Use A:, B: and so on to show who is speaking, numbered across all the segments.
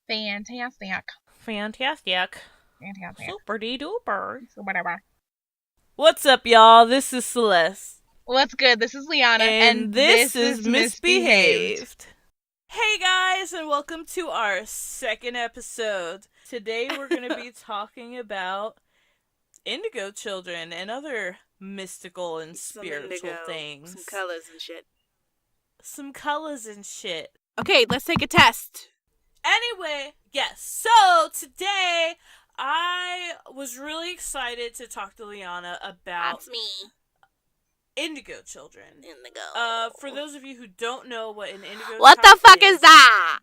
A: Fantastic.
B: Fantastic.
A: Fantastic.
B: Super-de-duper.
A: So whatever.
B: What's up, y'all? This is Celeste.
A: What's good? This is Liana,
B: And this is
A: Misbehaved.
B: Misbehaved. Hey, guys, and welcome to our second episode. Today, we're going to be talking about indigo children and other mystical and spiritual things.
C: Some colors and shit.
B: Some colors and shit.
C: Okay, let's take a test.
B: Anyway, yes, so today I was really excited to talk to Liana about
C: That's me.
B: indigo children.
C: Indigo.
B: For those of you who don't know what an indigo
C: What
B: child
C: the fuck is that?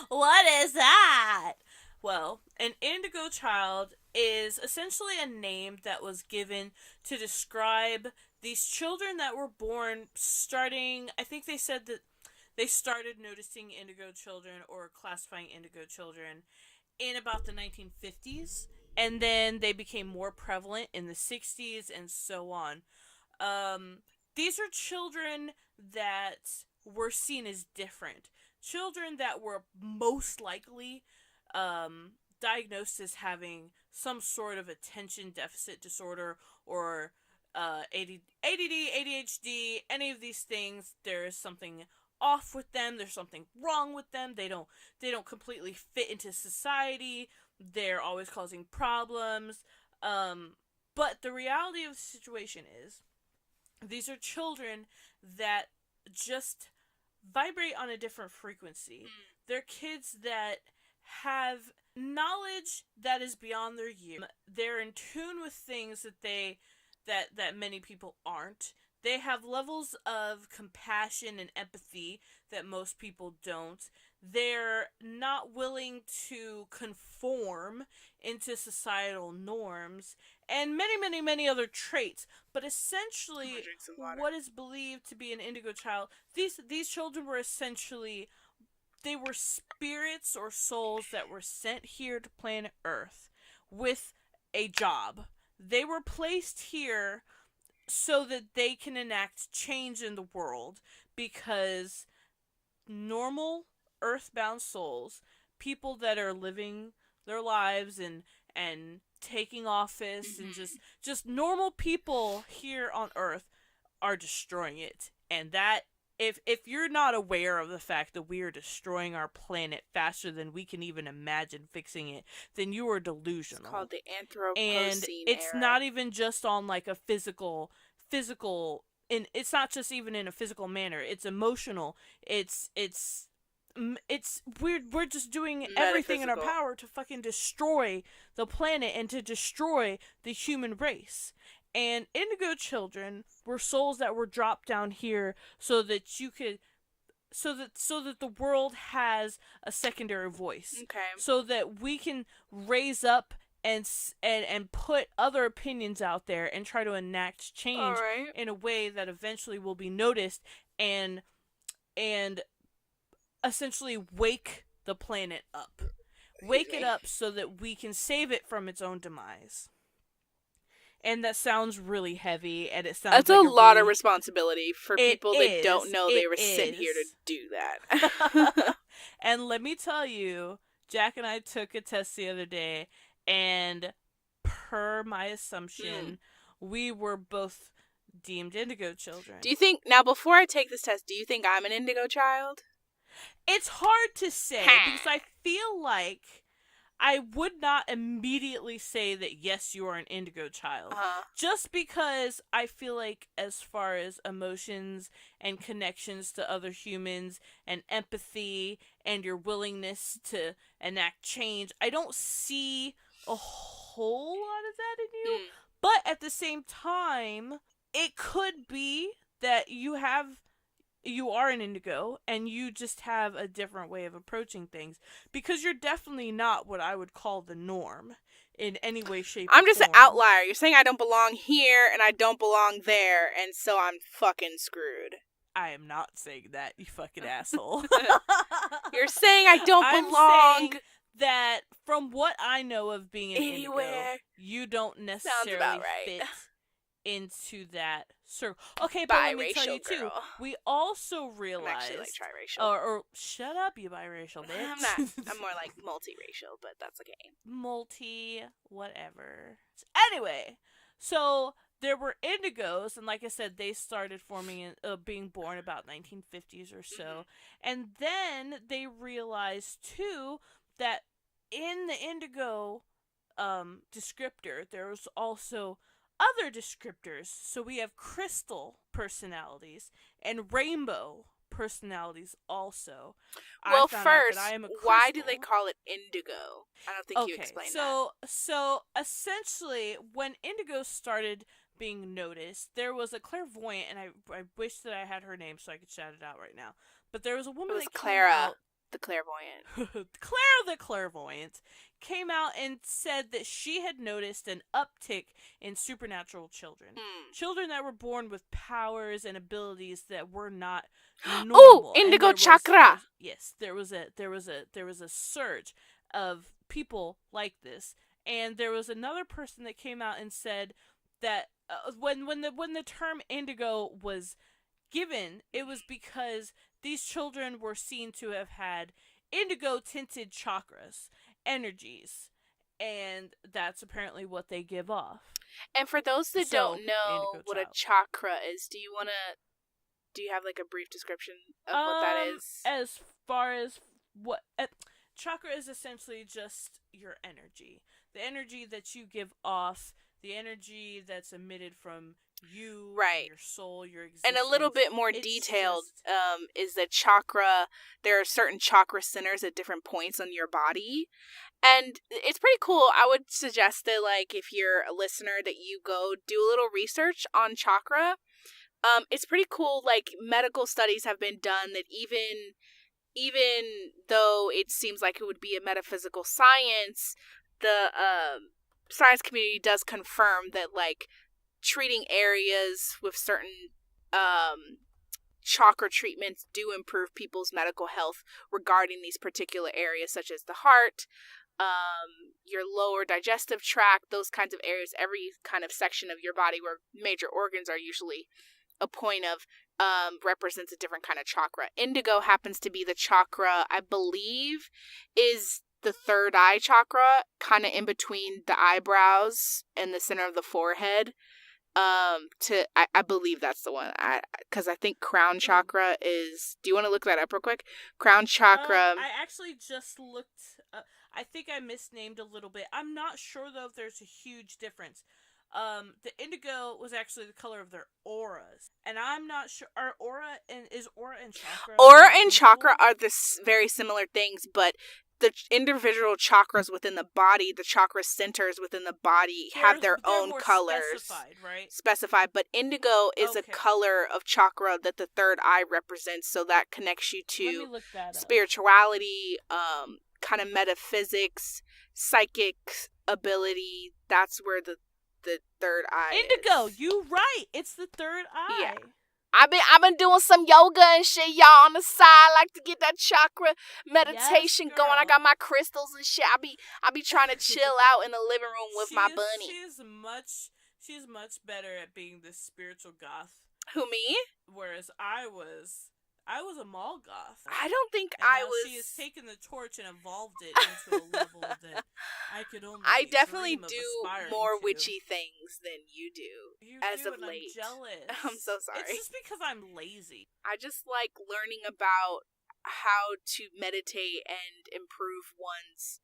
B: What is that? Well, an indigo child is essentially a name that was given to describe these children that were born starting, I think they said that they started noticing indigo children or classifying indigo children in about the 1950s, and then they became more prevalent in the 60s and so on. These are children that were seen as different. Children that were most likely diagnosed as having some sort of attention deficit disorder or ADD, ADHD, any of these things. There is something off with them. There's something wrong with them. They don't completely fit into society. They're always causing problems. But the reality of the situation is, these are children that just vibrate on a different frequency. They're kids that have knowledge that is beyond their years. They're in tune with things that many people aren't. They have levels of compassion and empathy that most people don't. They're not willing to conform into societal norms, and many other traits. But essentially, what is believed to be an indigo child, these children were essentially, they were spirits or souls that were sent here to planet Earth with a job. They were placed here so that they can enact change in the world, because normal earthbound souls, people that are living their lives and taking office and just normal people here on Earth, are destroying it. And that, if you're not aware of the fact that we are destroying our planet faster than we can even imagine fixing it, then you are delusional.
C: It's called the Anthropocene
B: And it's
C: era.
B: not even just on like a physical, and it's not just even in a physical manner. It's emotional. It's we're just doing everything in our power to fucking destroy the planet and to destroy the human race. And indigo children were souls that were dropped down here so that you could, so that the world has a secondary voice.
C: Okay.
B: So that we can raise up and put other opinions out there and try to enact change in a way that eventually will be noticed and essentially wake the planet up. Wake it up so that we can save it from its own demise. And that sounds really heavy, and it sounds
C: That's
B: like
C: a lot of responsibility for people that don't know they were
B: is.
C: sent here to do that.
B: And let me tell you, Jack and I took a test the other day, and per my assumption, we were both deemed indigo children.
C: Do you think, now before I take this test, do you think I'm an indigo child?
B: It's hard to say, because I feel like I would not immediately say that yes, you are an indigo child. Just because I feel like, as far as emotions and connections to other humans and empathy and your willingness to enact change, I don't see a whole lot of that in you. But at the same time, it could be that you are an indigo and you just have a different way of approaching things, because you're definitely not what I would call the norm in any way, shape, or
C: I'm just
B: form.
C: an outlier. You're saying I don't belong here and I don't belong there, and so I'm fucking screwed.
B: I am not saying that, you fucking asshole.
C: You're saying I don't belong.
B: I'm saying that from what I know of being an
C: anywhere.
B: indigo, you don't necessarily fit into that circle. Okay, but let me tell you
C: Biracial
B: too.
C: girl.
B: We also
C: I'm
B: realized,
C: actually like triracial.
B: or shut up, you biracial bitch.
C: I'm not. I'm more like multiracial, but that's okay.
B: Multi, whatever. Anyway, so there were indigos, and like I said, they started forming, being born about 1950s or so, and then they realized too that in the indigo descriptor, there's also other descriptors. So we have crystal personalities and rainbow personalities also.
C: Well,
B: I found
C: first,
B: out that I am a crystal.
C: why do they call it indigo? I don't think you explained that.
B: So essentially, when indigo started being noticed, there was a clairvoyant, and I wish that I had her name so I could shout it out right now. But there was a woman
C: It was
B: that
C: Clara,
B: came out,
C: the clairvoyant.
B: Clara the clairvoyant, came out and said that she had noticed an uptick in supernatural children. Children that were born with powers and abilities that were not normal.
C: Oh, indigo chakra.
B: There was a surge of people like this, and there was another person that came out and said that when the term indigo was given, it was because these children were seen to have had indigo tinted chakras, energies, and that's apparently what they give off.
C: And for those that don't know
B: Indigo
C: what
B: Child.
C: a chakra is, do you have like a brief description of what that is?
B: As far as what chakra is, essentially just your energy, the energy that you give off, the energy that's emitted from you,
C: right,
B: your soul, your existence.
C: And a little bit more detailed is that chakra, there are certain chakra centers at different points on your body, and it's pretty cool. I would suggest that, like, if you're a listener, that you go do a little research on chakra. It's pretty cool. Like, medical studies have been done that even though it seems like it would be a metaphysical science, the science community does confirm that, like, treating areas with certain chakra treatments do improve people's medical health regarding these particular areas, such as the heart, your lower digestive tract, those kinds of areas. Every kind of section of your body where major organs are usually a point of represents a different kind of chakra. Indigo happens to be the chakra, I believe, is the third eye chakra, kind of in between the eyebrows and the center of the forehead. I believe that's the one. Because I think crown chakra is. Do you want to look that up real quick? Crown chakra.
B: I actually just looked. I think I misnamed a little bit. I'm not sure though if there's a huge difference. The indigo was actually the color of their auras, and I'm not sure. Are aura and chakra?
C: Aura and chakra are very similar things, but the individual chakras within the body, the chakra centers within the body, have their own colors. Specified, but indigo is a color of chakra that the third eye represents, so that connects you to spirituality, kind of metaphysics, psychic ability. That's where the third eye
B: indigo
C: is.
B: You right, it's the third eye.
C: Yeah. I've been doing some yoga and shit, y'all, on the side. I like to get that chakra meditation going. I got my crystals and shit. I be trying to chill out in the living room with my bunny.
B: She's much better at being the spiritual goth.
C: Who, me?
B: Whereas I was a mall goth.
C: I don't think
B: and
C: I
B: now
C: was.
B: She has taken the torch and evolved it into a level that I could only.
C: I definitely do more
B: to.
C: witchy things than you do. As of late,
B: I'm jealous.
C: I'm so sorry.
B: It's just because I'm lazy.
C: I just like learning about how to meditate and improve one's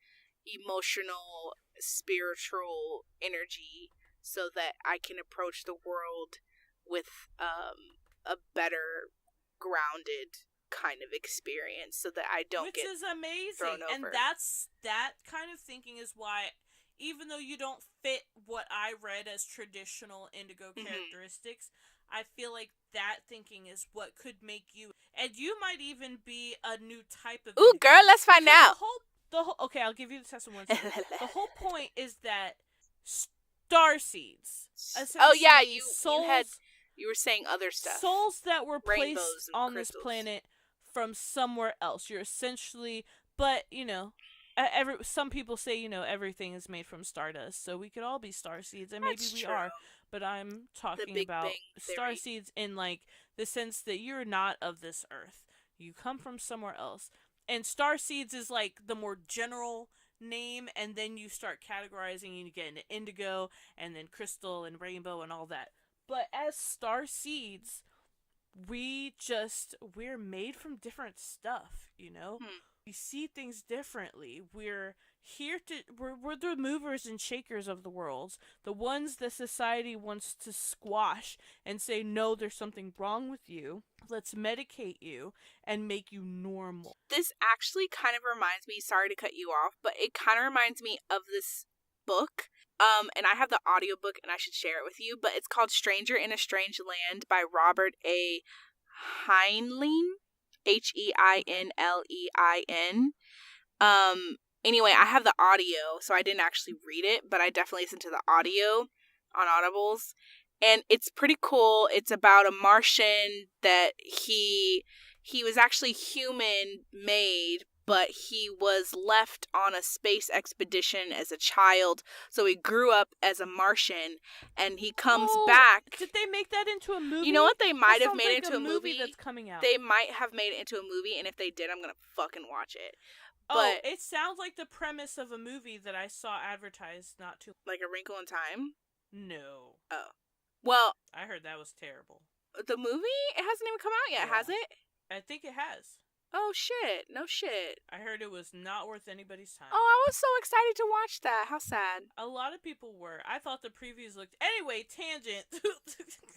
C: emotional, spiritual energy, so that I can approach the world with a better grounded kind of experience, so that I don't get
B: which is amazing
C: thrown over.
B: And that kind of thinking is why, even though you don't fit what I read as traditional indigo characteristics, I feel like that thinking is what could make you, and you might even be a new type of
C: Ooh,
B: indigo.
C: girl, let's find out.
B: The whole okay, I'll give you the test in 1 second. The whole point is that star seeds.
C: Oh yeah,
B: souls,
C: you were saying other stuff.
B: Souls that were placed on this planet from somewhere else. You're essentially, but some people say, everything is made from stardust, so we could all be star seeds, and maybe
C: That's
B: we
C: true.
B: are. But I'm talking
C: Big
B: about
C: Bang
B: star
C: Theory.
B: seeds in like the sense that you're not of this earth. You come from somewhere else. And star seeds is like the more general name, and then you start categorizing and you get into indigo and then crystal and rainbow and all that. But as star seeds, we're made from different stuff, We see things differently. We're the movers and shakers of the world, the ones that society wants to squash and say, no, there's something wrong with you, let's medicate you and make you normal.
C: This actually kind of reminds me, sorry to cut you off, but it kind of reminds me of this book. And I have the audiobook and I should share it with you, but it's called Stranger in a Strange Land by Robert A. Heinlein, Heinlein. Anyway, I have the audio, so I didn't actually read it, but I definitely listened to the audio on Audibles, and it's pretty cool. It's about a Martian that he was actually human made, but he was left on a space expedition as a child, so he grew up as a Martian, and he comes back.
B: Did they make that into a movie?
C: You know what? They might have made
B: like
C: it into a movie
B: that's coming out.
C: They might have made it into a movie, and if they did, I'm gonna fucking watch it.
B: But it sounds like the premise of a movie that I saw advertised not too...
C: Like A Wrinkle in Time?
B: No.
C: Oh. Well...
B: I heard that was terrible.
C: The movie? It hasn't even come out yet, has it?
B: I think it has.
C: Oh, shit. No shit.
B: I heard it was not worth anybody's time.
C: Oh, I was so excited to watch that. How sad.
B: A lot of people were. I thought the previews looked... Anyway, tangent.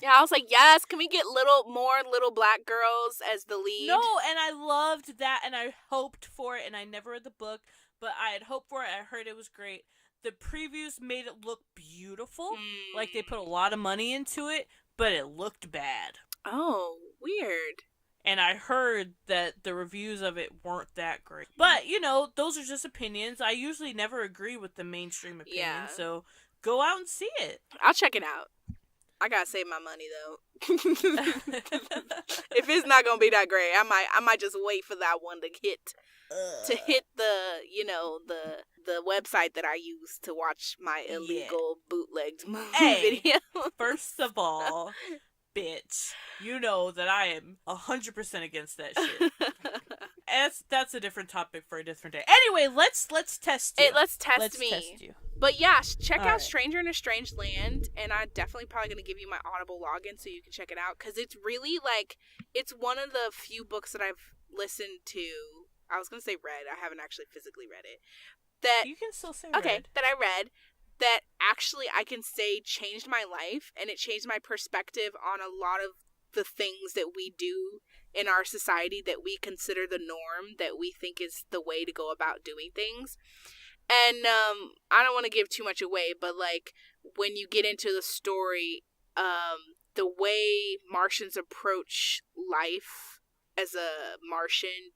C: Yeah, I was like, yes, can we get more little black girls as the lead?
B: No, and I loved that, and I hoped for it, and I never read the book, but I had hoped for it. I heard it was great. The previews made it look beautiful. Like they put a lot of money into it, but it looked bad.
C: Oh, weird.
B: And I heard that the reviews of it weren't that great. But, those are just opinions. I usually never agree with the mainstream opinion, so go out and see it.
C: I'll check it out. I gotta save my money, though. If it's not gonna be that great, I might just wait for that one to hit the the website that I use to watch my illegal bootlegged movie video.
B: First of all, bitch, you know that I am 100% against that shit. That's a different topic for a different day. Anyway, let's test you.
C: Let's test me.
B: Test you.
C: But yeah, check out Stranger in a Strange Land, and I'm definitely probably going to give you my Audible login so you can check it out, because it's really, it's one of the few books that I've listened to. I was going to say read. I haven't actually physically read it. That
B: you can still say
C: read. That I read, that actually I can say changed my life, and it changed my perspective on a lot of the things that we do in our society that we consider the norm, that we think is the way to go about doing things. And I don't want to give too much away, but when you get into the story, the way Martians approach life as a Martian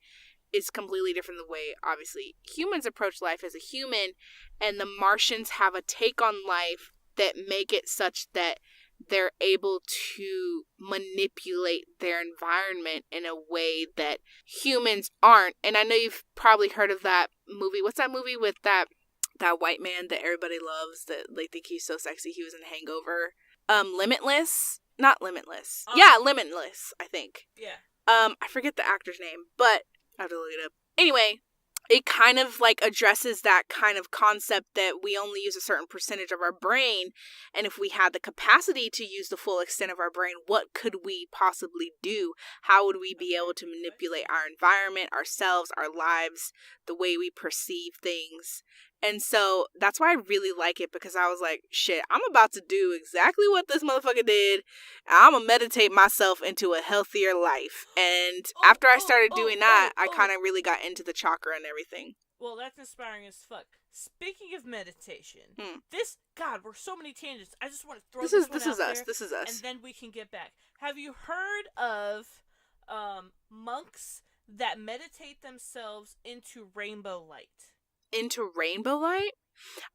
C: is completely different than the way, obviously, humans approach life as a human, and the Martians have a take on life that make it such that they're able to manipulate their environment in a way that humans aren't. And I know you've probably heard of that movie. What's that movie with that white man that everybody loves, that they think he's so sexy? He was in Hangover. Limitless? Not Limitless. Yeah, Limitless, I think.
B: Yeah.
C: I forget the actor's name, but I have to look it up. Anyway, it kind of addresses that kind of concept that we only use a certain percentage of our brain, and if we had the capacity to use the full extent of our brain, what could we possibly do? How would we be able to manipulate our environment, ourselves, our lives, the way we perceive things? And so that's why I really like it, because I was like, shit, I'm about to do exactly what this motherfucker did. I'm gonna meditate myself into a healthier life. And after I started doing that, I kind of really got into the chakra and everything.
B: Well, that's inspiring as fuck. Speaking of meditation, we're so many tangents. I just want to throw this one out there.
C: This is us.
B: And then we can get back. Have you heard of monks that meditate themselves into rainbow light?
C: Into rainbow light?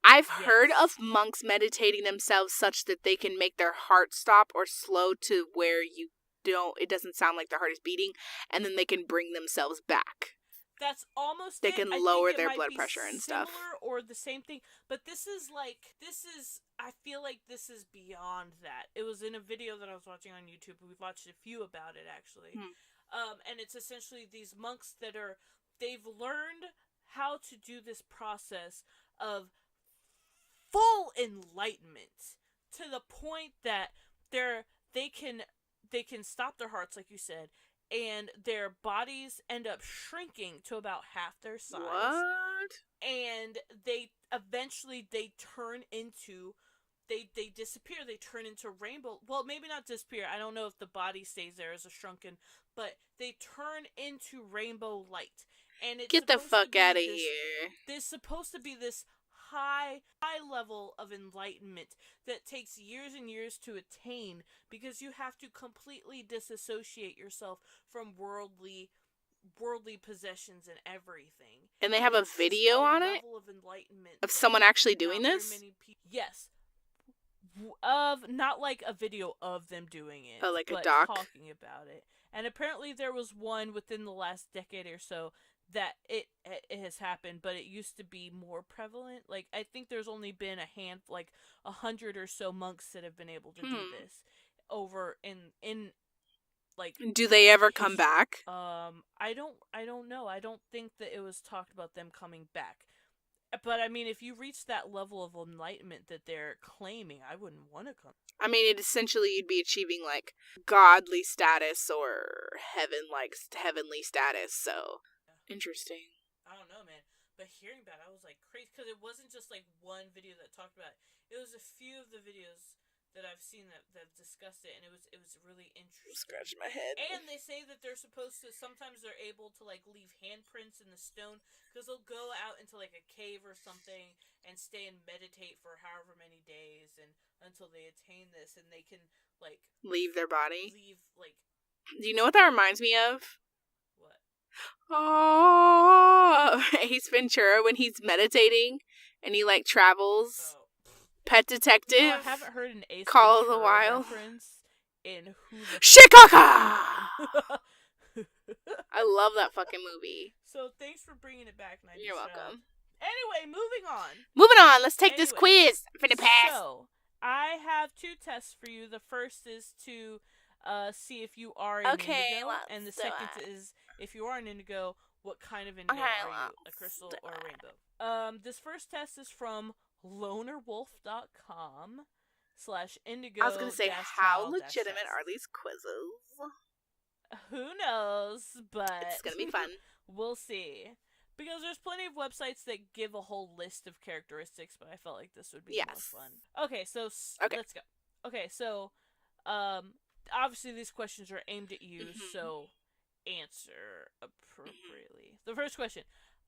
C: I've heard of monks meditating themselves such that they can make their heart stop or slow to where it doesn't sound like their heart is beating, and then they can bring themselves back.
B: That's almost
C: They
B: it.
C: can
B: I
C: lower
B: think it
C: their
B: might
C: blood
B: be
C: pressure and stuff.
B: similar or the same thing, but I feel like this is beyond that. It was in a video that I was watching on YouTube. We've watched a few about it, actually. And it's essentially these monks they've learned how to do this process of full enlightenment to the point that they can stop their hearts, like you said, and their bodies end up shrinking to about half their size.
C: What?
B: And they eventually turn into they disappear. They turn into rainbow. Well, maybe not disappear. I don't know if the body stays there as a shrunken, but they turn into rainbow light. And it's
C: Get the fuck out of
B: here. There's supposed to be this high level of enlightenment that takes years and years to attain, because you have to completely disassociate yourself from worldly possessions and everything.
C: And they have a video on it of someone actually doing this?
B: Yes. Of not like a video of them doing it.
C: Oh, like
B: but
C: a doc?
B: talking about it. And apparently there was one within the last decade or so that it has happened, but it used to be more prevalent. Like, I think there's only been 100 or so monks that have been able to do this over in like.
C: Do they ever come back?
B: I don't know. I don't think that it was talked about them coming back. But I mean, if you reach that level of enlightenment that they're claiming, I wouldn't want to come.
C: I mean, essentially you'd be achieving like godly status or heavenly status. So interesting.
B: I don't know, man. But hearing about it, I was like crazy, because it wasn't just like one video that talked about it. It was a few of the videos that I've seen that discussed it, and it was really interesting.
C: Scratch my head.
B: And they say that they're supposed to, sometimes they're able to like leave handprints in the stone, because they'll go out into like a cave or something and stay and meditate for however many days and until they attain this, and they can like
C: leave their body.
B: Do
C: you know what that reminds me of?
B: What?
C: Oh, Ace Ventura when he's meditating and he like travels. Pet Detective.
B: You know, I haven't heard an Ace
C: Call of
B: Ventura
C: the Wild
B: reference in
C: Chicago. I love that fucking movie.
B: So thanks for bringing it back.
C: You're welcome.
B: Anyway, moving on.
C: Let's take this quiz for the past.
B: So, I have 2 tests for you. The first is to see if you are an indigo, and the second is if you are an indigo, what kind of indigo are you? A crystal or a rainbow? This first test is from lonerwolf.com/indigo.
C: I was gonna say, how legitimate are these quizzes?
B: Who knows, but
C: it's gonna be fun.
B: We'll see. Because there's plenty of websites that give a whole list of characteristics, but I felt like this would be the most fun. Okay, so let's go. Okay, so obviously these questions are aimed at you, so answer appropriately. The first question: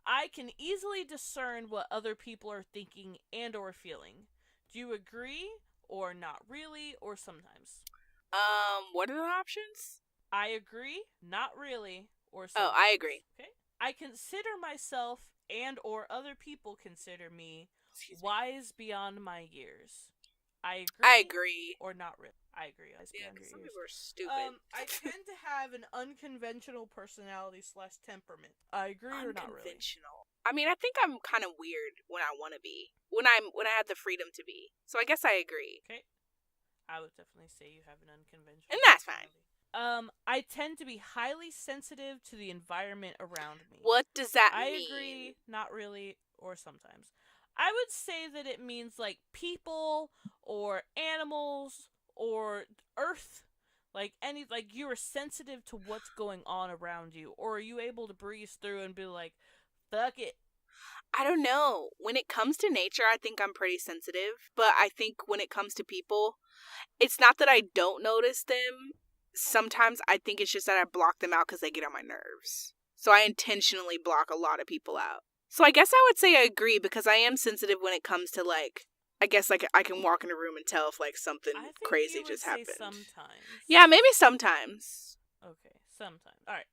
B: I can easily discern what other people are thinking and or feeling. Do you agree, or not really, or sometimes?
C: What are the options?
B: I agree, not really, or sometimes.
C: Oh, I agree.
B: Okay. I consider myself and or other people consider me wise beyond my years. I agree. Or not really. I agree.
C: Yeah, because some people are stupid.
B: I tend to have an unconventional personality / temperament. I agree or not really?
C: Unconventional. I mean, I think I'm kind of weird when I want to be. When I had the freedom to be. So I guess I agree.
B: Okay. I would definitely say you have an unconventional
C: And that's fine.
B: I tend to be highly sensitive to the environment around me.
C: What does that mean?
B: I agree, not really, or sometimes. I would say that it means like people or animals or earth, like you are sensitive to what's going on around you, or are you able to breeze through and be like, fuck it?
C: I don't know. When it comes to nature, I think I'm pretty sensitive, but I think when it comes to people, it's not that I don't notice them. Sometimes I think it's just that I block them out because they get on my nerves. So I intentionally block a lot of people out. So I guess I would say I agree, because I am sensitive when it comes to like, I guess like I can walk in a room and tell if like something crazy just happened.
B: Sometimes.
C: Yeah, maybe sometimes.
B: Okay, sometimes. All right.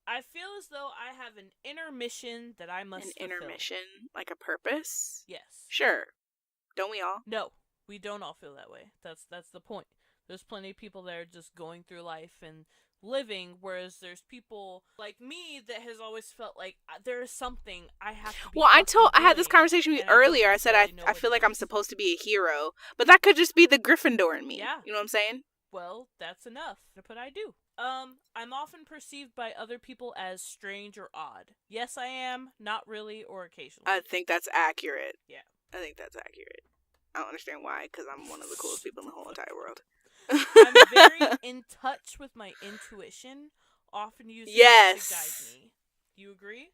B: I feel as though I have an inner mission that I must fulfill.
C: An inner mission? Like a purpose?
B: Yes.
C: Sure. Don't we all?
B: No, we don't all feel that way. That's the point. There's plenty of people that are just going through life and living, whereas there's people like me that has always felt like there is something I have to be.
C: Well, I had this conversation with you earlier. I said I feel like I'm supposed to be a hero, but that could just be the Gryffindor in me.
B: Yeah.
C: You know what I'm saying?
B: Well, that's enough. But I do. I'm often perceived by other people as strange or odd. Yes, I am. Not really, or occasionally.
C: I think that's accurate.
B: Yeah.
C: I think that's accurate. I don't understand why, because I'm one of the coolest people in the whole entire world.
B: I'm very in touch with my intuition, often using it to guide me. You agree?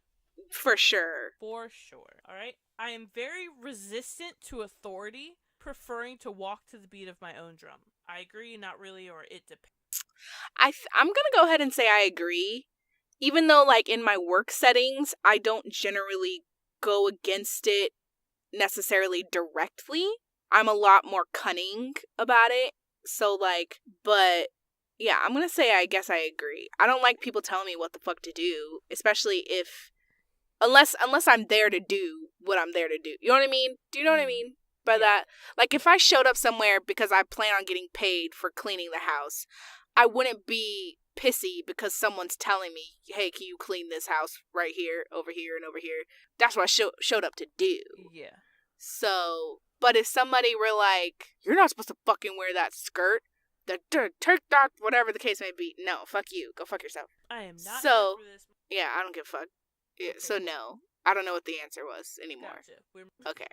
C: For sure.
B: For sure. All right. I am very resistant to authority, preferring to walk to the beat of my own drum. I agree, not really, or it depends.
C: I'm going to go ahead and say I agree. Even though, like, in my work settings, I don't generally go against it necessarily directly. I'm a lot more cunning about it. So, like, but, yeah, I'm going to say I guess I agree. I don't like people telling me what the fuck to do, especially if, unless I'm there to do what I'm there to do. You know what I mean? Do you know what I mean by that? Like, if I showed up somewhere because I plan on getting paid for cleaning the house, I wouldn't be pissy because someone's telling me, hey, can you clean this house right here, over here, and over here? That's what I showed up to do.
B: Yeah.
C: So, but if somebody were like, you're not supposed to fucking wear that skirt, the turk dog, whatever the case may be, no, fuck you. Go fuck yourself.
B: I am not
C: so,
B: here for this.
C: Yeah, I don't give a fuck. Yeah,
B: Okay.
C: So, no. I don't know what the answer was anymore.
B: Gotcha.
C: Okay.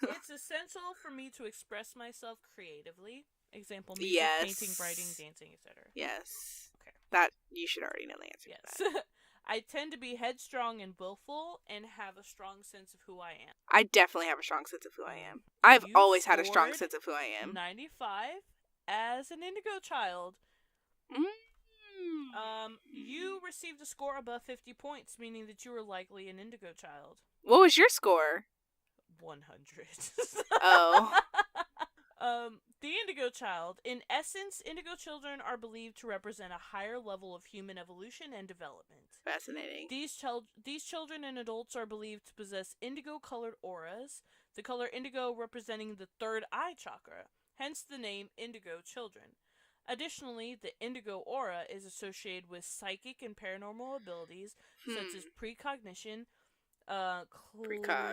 B: It's essential for me to express myself creatively. Example, music, painting, writing, dancing, etc.
C: Yes.
B: Okay.
C: That, you should already know the answer to that.
B: I tend to be headstrong and willful and have a strong sense of who I am.
C: I definitely have a strong sense of who I am. I've always had a strong sense of who I am.
B: 95 as an Indigo Child. You received a score above 50 points, meaning that you were likely an Indigo Child.
C: What was your score?
B: 100.
C: Oh.
B: The Indigo Child. In essence, Indigo children are believed to represent a higher level of human evolution and development.
C: Fascinating.
B: These children and adults are believed to possess indigo-colored auras, the color indigo representing the third eye chakra, hence the name Indigo Children. Additionally, the indigo aura is associated with psychic and paranormal abilities, such as precognition,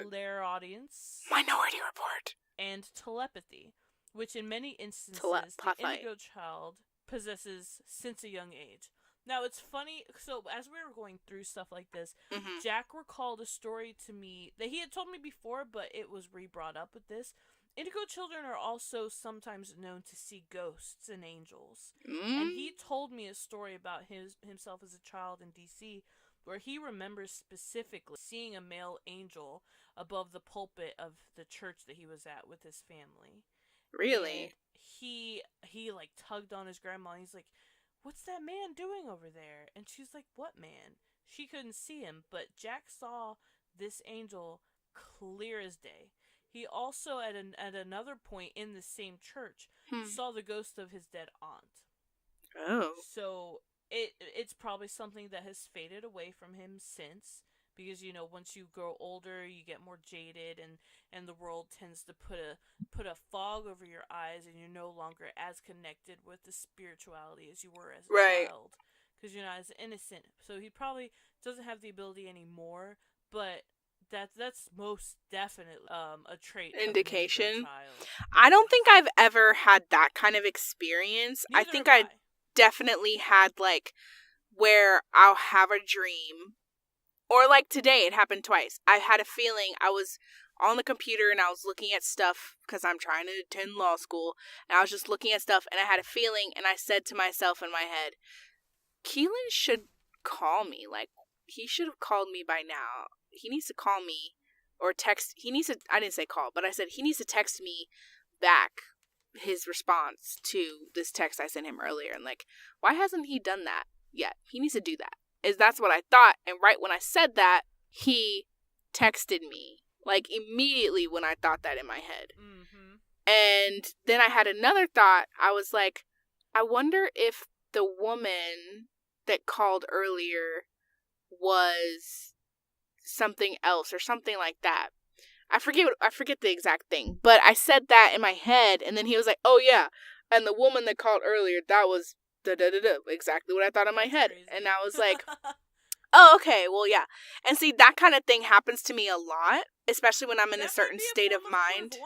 B: clairaudience,
C: Minority Report,
B: and telepathy, which in many instances the Indigo Child possesses since a young age. Now, it's funny, so as we were going through stuff like this, Jack recalled a story to me that he had told me before, but it was re-brought up with this. Indigo children are also sometimes known to see ghosts and angels. And he told me a story about himself as a child in D.C., where he remembers specifically seeing a male angel above the pulpit of the church that he was at with his family.
C: Really?
B: And he like tugged on his grandma, and he's like, what's that man doing over there? And she's like, what man? She couldn't see him, but Jack saw this angel clear as day. He also, at another point in the same church, saw the ghost of his dead aunt.
C: Oh.
B: So it's probably something that has faded away from him since, because, you know, once you grow older, you get more jaded, and the world tends to put a fog over your eyes, and you're no longer as connected with the spirituality as you were as a child, because you're not as innocent. So he probably doesn't have the ability anymore, but that's most definitely a trait.
C: Indication. I don't think I've ever had that kind of experience. I think I definitely had, like, where I'll have a dream, or like today, it happened twice. I had a feeling I was on the computer and I was looking at stuff because I'm trying to attend law school, and I was just looking at stuff, and I had a feeling, and I said to myself in my head, Keelan should call me. Like, he should have called me by now. He needs to call me or text. I didn't say call, but I said he needs to text me back his response to this text I sent him earlier. And like, why hasn't he done that yet? He needs to do that. That's what I thought. And right when I said that, he texted me, like, immediately when I thought that in my head. And then I had another thought. I was like, I wonder if the woman that called earlier was something else or something like that. I forget the exact thing, but I said that in my head, and then he was like, oh yeah, and the woman that called earlier, that was da-da-da-da, exactly what I thought in my
B: That's
C: head.
B: crazy.
C: And I was like, oh, okay, well, yeah. And see, that kind of thing happens to me a lot, especially when I'm in a certain state of mind.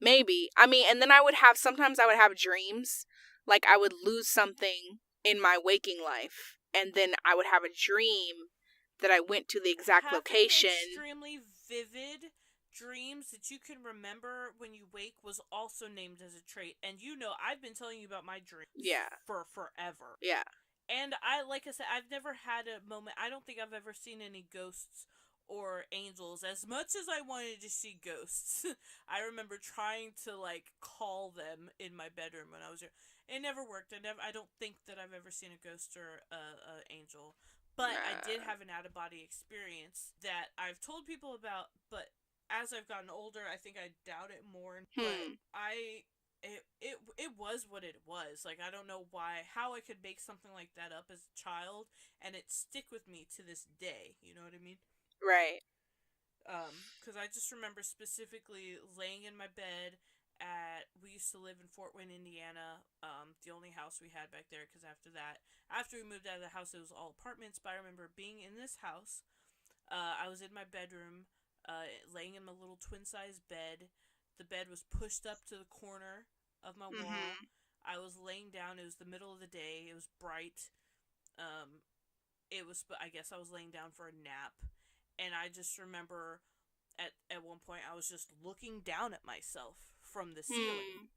C: Maybe. I mean, and then sometimes I would have dreams, like I would lose something in my waking life, and then I would have a dream that I went to the exact location.
B: Extremely vivid dreams that you can remember when you wake was also named as a trait. And you know, I've been telling you about my dreams for forever.
C: Yeah.
B: And like I said, I've never had a moment. I don't think I've ever seen any ghosts or angels. As much as I wanted to see ghosts, I remember trying to like call them in my bedroom when I was young. It never worked. I don't think that I've ever seen a ghost or a angel. But I did have an out-of-body experience that I've told people about, but as I've gotten older, I think I doubt it more. But it was what it was. Like, I don't know how I could make something like that up as a child, and it stick with me to this day. You know what I mean?
C: Right.
B: Because I just remember specifically laying in my bed we used to live in Fort Wayne, Indiana, the only house we had back there, because after we moved out of the house, it was all apartments, but I remember being in this house, I was in my bedroom, laying in my little twin-size bed. The bed was pushed up to the corner of my wall. I was laying down. It was the middle of the day. It was bright. I guess I was laying down for a nap. And I just remember at one point I was just looking down at myself from the ceiling.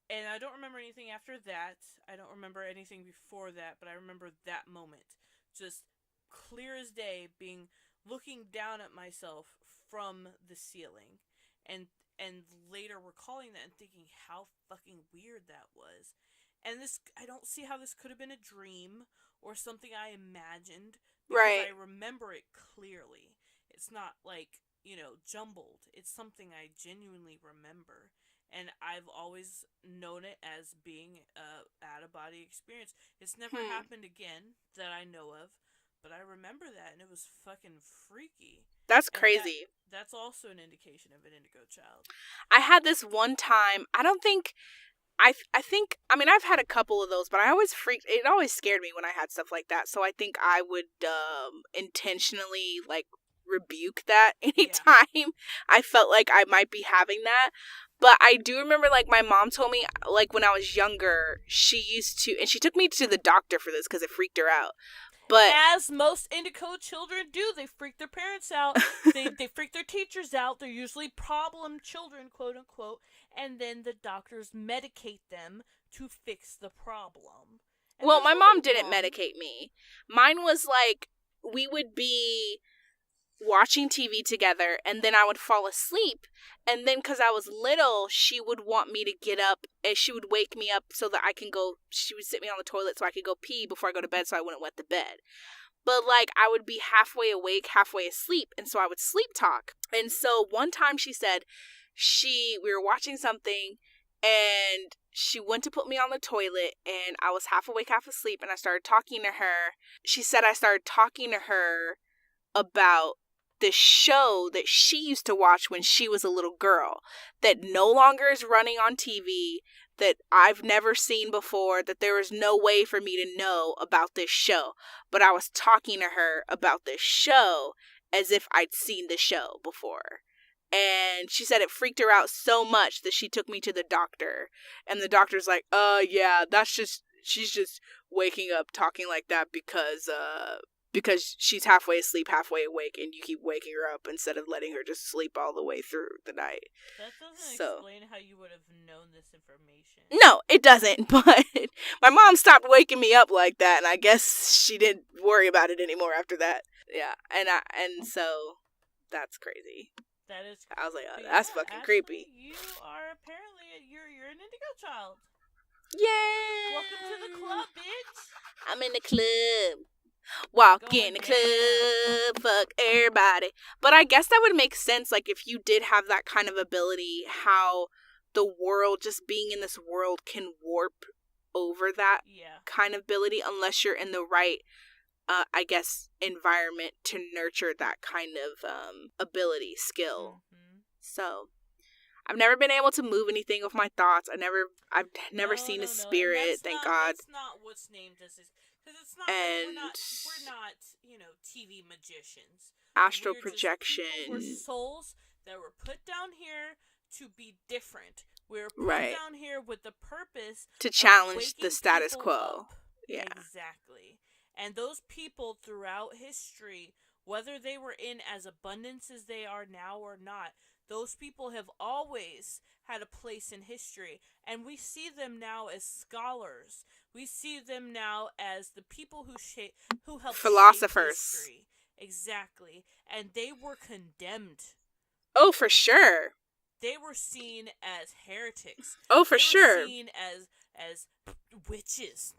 B: And I don't remember anything after that. I don't remember anything before that, but I remember that moment. Just clear as day, looking down at myself from the ceiling. And later recalling that and thinking how fucking weird that was. And I don't see how this could have been a dream or something I imagined. Because I remember it clearly. It's not like, jumbled. It's something I genuinely remember. And I've always known it as being a out-of-body experience. It's never happened again that I know of. But I remember that, and it was fucking freaky.
C: That's crazy.
B: That's also an indication of an indigo child.
C: I had this one time, I've had a couple of those, but it always scared me when I had stuff like that. So I think I would intentionally like rebuke that anytime I felt like I might be having that. But I do remember, like, my mom told me, like, when I was younger, she took me to the doctor for this because it freaked her out. But
B: as most indigo children do, they freak their parents out. They freak their teachers out. They're usually problem children, quote unquote, and then the doctors medicate them to fix the problem. And
C: well, my mom didn't medicate me. Mine was like, we would be watching TV together, and then I would fall asleep, and then because I was little, she would want me to get up, and she would wake me up so that she would sit me on the toilet so I could go pee before I go to bed so I wouldn't wet the bed. But, like, I would be halfway awake, halfway asleep, and so I would sleep talk. And so one time she said we were watching something, and she went to put me on the toilet, and I was half awake, half asleep, and I started talking to her. She said I started talking to her about the show that she used to watch when she was a little girl that no longer is running on TV, that I've never seen before, that there was no way for me to know about this show. But I was talking to her about this show as if I'd seen the show before. And she said it freaked her out so much that she took me to the doctor. And the doctor's like, yeah, she's just waking up talking like that because she's halfway asleep, halfway awake, and you keep waking her up instead of letting her just sleep all the way through the night.
B: That doesn't explain how you would have known this information.
C: No, it doesn't, but my mom stopped waking me up like that, and I guess she didn't worry about it anymore after that. Yeah, and so that's crazy.
B: That is creepy.
C: I was like, oh, that's fucking creepy.
B: You are apparently, you're an indigo child.
C: Yay!
B: Welcome to the club, bitch.
C: I'm in the club. Walk in the club, fuck everybody. But I guess that would make sense, like, if you did have that kind of ability, how the world, just being in this world, can warp over that kind of ability, unless you're in the right, I guess, environment to nurture that kind of ability, skill. So, I've never been able to move anything with my thoughts. I've never seen a
B: No.
C: spirit, thank God.
B: That's not what's named as this. Because it's not,
C: And
B: we're not, TV magicians.
C: astral
B: We're
C: projection.
B: Just people, we're souls that were put down here to be different. We're put
C: Right.
B: down here with the purpose
C: To
B: of
C: challenge the
B: waking
C: status
B: people
C: quo.
B: up.
C: Yeah.
B: Exactly. And those people throughout history, whether they were in as abundance as they are now or not, those people have always had a place in history. And we see them now as scholars. We see them now as the people who helped
C: Philosophers.
B: shape history. Exactly. And they were condemned.
C: Oh, for sure.
B: They were seen as heretics.
C: Oh, for
B: They
C: sure.
B: were seen as witches.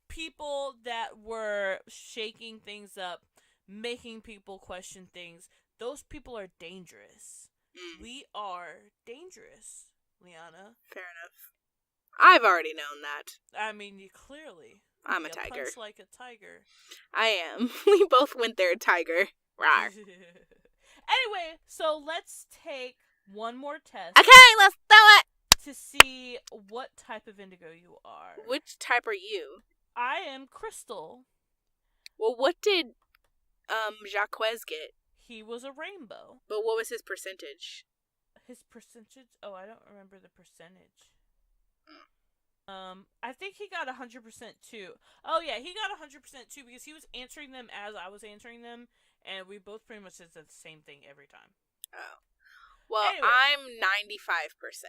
B: People that were shaking things up, making people question things. Those people are dangerous. We are dangerous, Liana.
C: Fair enough. I've already known that.
B: I mean, you clearly.
C: I'm a
B: You
C: tiger.
B: punch like a tiger.
C: I am. We both went there, tiger. Rawr.
B: Anyway, so let's take one more test.
C: Okay, let's do it.
B: To see what type of indigo you are.
C: Which type are you?
B: I am Crystal.
C: Well, what did Jacques get?
B: He was a rainbow.
C: But what was his percentage?
B: His percentage? Oh, I don't remember the percentage. I think he got 100% too. Oh yeah, he got 100% too because he was answering them as I was answering them, and we both pretty much said the same thing every time.
C: Oh. Well,
B: Anyway.
C: I'm 95%.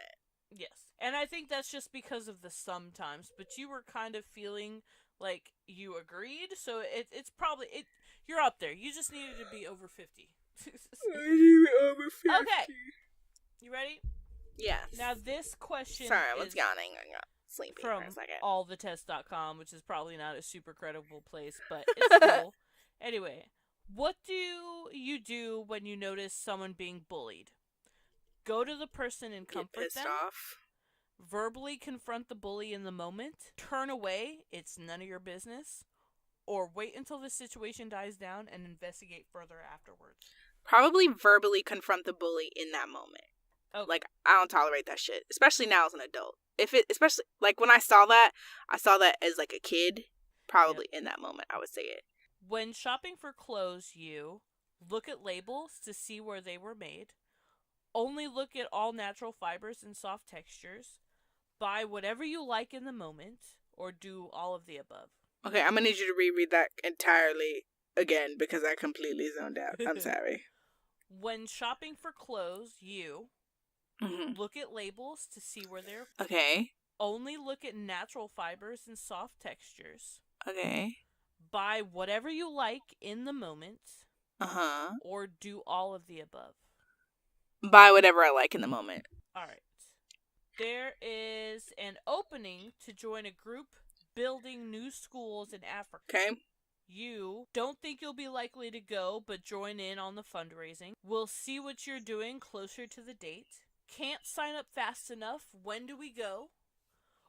B: Yes, and I think that's just because of the sometimes, but you were kind of feeling like you agreed, so it's probably, you're up there. You just needed to be over 50.
C: Over 50.
B: Okay. You ready?
C: Yes.
B: Now this question
C: Sorry, I was
B: is
C: yawning. I got sleepy
B: from
C: for a second.
B: allthetest.com, which is probably not a super credible place, but it's cool. Anyway, what do you do when you notice someone being bullied? Go to the person and comfort
C: Get pissed
B: them.
C: off.
B: Verbally confront the bully in the moment. Turn away. It's none of your business. Or wait until the situation dies down and investigate further afterwards.
C: Probably verbally confront the bully in that moment.
B: Okay.
C: Like, I don't tolerate that shit, especially now as an adult. Especially like when I saw that as like a kid. Probably in that moment, I would say it.
B: When shopping for clothes, you look at labels to see where they were made. Only look at all natural fibers and soft textures. Buy whatever you like in the moment, or do all of the above.
C: Okay, I'm gonna need you to reread that entirely again because I completely zoned out. I'm sorry.
B: When shopping for clothes, you look at labels to see where they're.
C: Okay.
B: Only look at natural fibers and soft textures.
C: Okay.
B: Buy whatever you like in the moment. Or do all of the above.
C: Buy whatever I like in the moment.
B: Alright. There is an opening to join a group building new schools in Africa.
C: Okay.
B: You don't think you'll be likely to go, but join in on the fundraising. We'll see what you're doing closer to the date. Can't sign up fast enough. When do we go?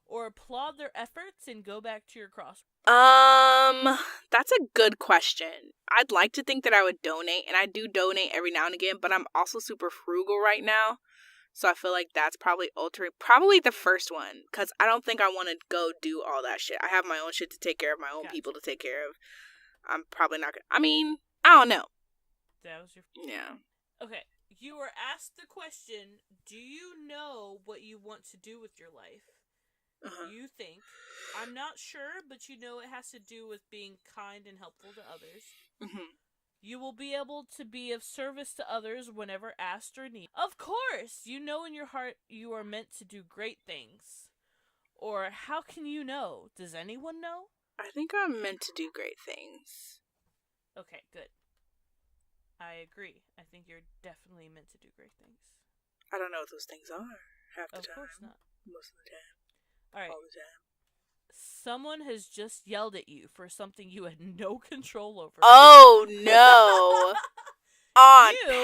B: Or applaud their efforts and go back to your cross.
C: That's a good question. I'd like to think that I would donate, and I do donate every now and again, but I'm also super frugal right now. So I feel like that's probably the first one, because I don't think I want to go do all that shit. I have my own shit to take care of, my own people to take care of. I'm probably not gonna, I don't know.
B: That was your...
C: Yeah.
B: Okay, you were asked the question, do you know what you want to do with your life? You think, I'm not sure, but you know it has to do with being kind and helpful to others. You will be able to be of service to others whenever asked or needed. Of course, you know in your heart you are meant to do great things. Or how can you know? Does anyone know?
C: I think I'm meant to do great things.
B: Okay, good. I agree. I think you're definitely meant to do great things.
C: I don't know what those things are half the time.
B: Of course not.
C: Most of the time.
B: All right.
C: All the time.
B: Someone has just yelled at you for something you had no control over.
C: Oh, no.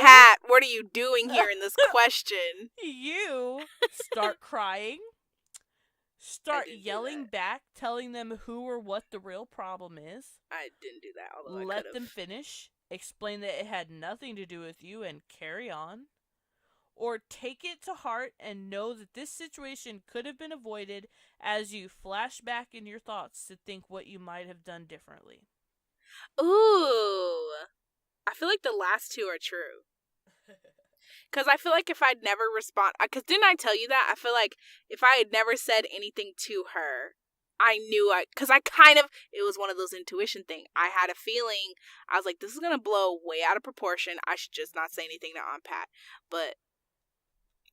C: Pat, what are you doing here in this question?
B: You start crying, start yelling back, telling them who or what the real problem is.
C: I didn't do that, although
B: Let them finish, explain that it had nothing to do with you, and carry on. or take it to heart and know that this situation could have been avoided as you flash back in your thoughts to think what you might have done differently.
C: Ooh. I feel like the last two are true. Because I feel like if I'd never because didn't I tell you that? I feel like if I had never said anything to her, I knew because it was one of those intuition things. I had a feeling, I was like, this is going to blow way out of proportion. I should just not say anything to Aunt Pat. But